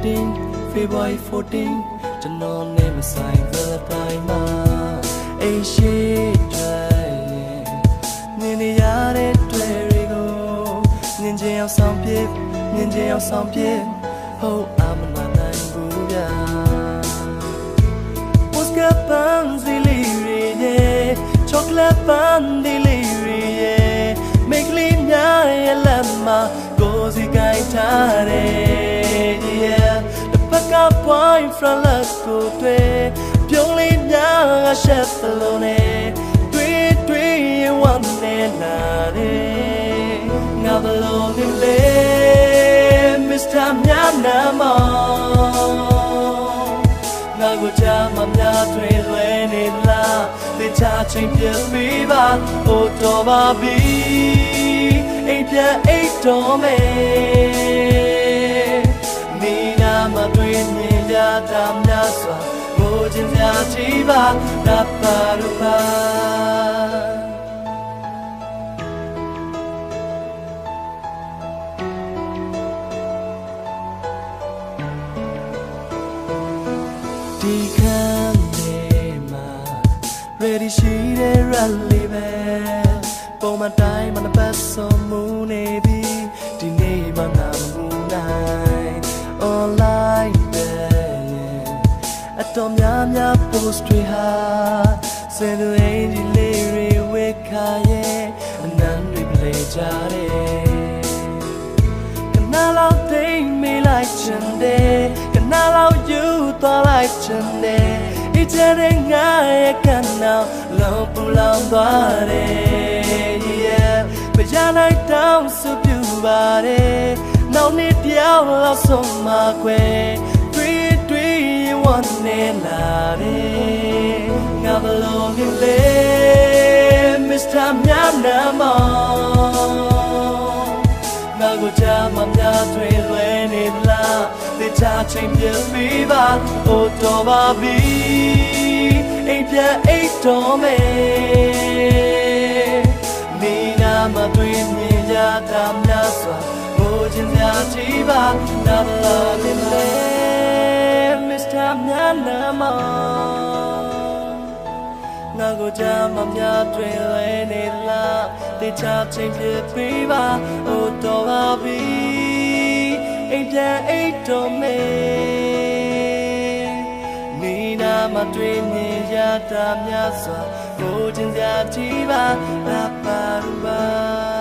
14 February 14 ကျွန်တော်နဲ့မဆိုင်ဘယ်တိုင်းမှာအိမ်ရှိတွေ့မြင်နေရတဲ့တွေ့တွေကိုမြင်ချင်အောင်ဆောင်ပြေမြင်ချင်အောင်ဆောင်ပြေဟုတ်အမနာနိုင်ဘူးဗျာ Postcard ပန်းစီလေးတွေရဲ့ chocolate ပန်းဒီလေးတွေရဲ့မိတ်ကလေးများရဲ့လက်မှာကိုယ်စီကိုင်ထားတယ် yeah the back up boyfriend let's go တွေ့ပြုံးလေးများကရှက်သလိုနဲ့တွေ့ဝမ်းနေလာတယ်ငါဘလို့နေလဲ Mr. များနာမောငါကိုချမ်းမများတွေလွယ်နေလားတေချာချင်းပြပြီးပါဟိုတော်ပါပြီအိမ်ပြန်အိတ်တော်မယ်နေနာမတွေ့မြင်ကြတာများစွာကိုချင်းစရာချီပါတပ်ပါလို့ပါဒီခမ်းနေမှာ ready ရှိတဲ့ rally ပဲပုံမှန်တိုင်းမနပတ်ဆုံးမူနေပြီဒီနေ့မှနာမူနိုင် online ပဲအတော်များ post တွေဟာစင်လူအိမ်ဒီလေးတွေဝေခါရဲ့အနမ်းတွေပလေကြတယ်ကနာလောက်တိမ်မေးလိုက်ချင်တယ်ကနာလောက်ယူသွားလိုက်ချင်တယ်အကြတဲ့ငါရဲ့ကနာလောပူလောင်သွားတယ် yeah မရလိုက်တော့စုပြပါတယ်နောက်နေ့တယောက်လောက်ဆုံးမခွဲတွေ့ဝမ်းနေလာတယ်ငါဘလို့နေလဲ Mr. များနာမောငါကိုချမ်းမများတွေလွယ်နေလားတေချာချင်းပြပြီးပါဟိုတော်ပါပြီအိမ်ပြန်အိတ်တော်မယ်နေနာမတွေ့မြင်ကြတာများစွာကိုချင်းစရာချီပါနာမလားနေလဲ Mr. များနာမောငါကိုချမ်းမများတွေလွယ်နေလားတေချာချင်းပြပြီးပါဟိုတော်ပါပြီအိမ်ပြန်အိတ်တော်မယ်နေနာမတွေ့မြင်ရတာများစွာကိုချင်းစရာချီပါလာပါ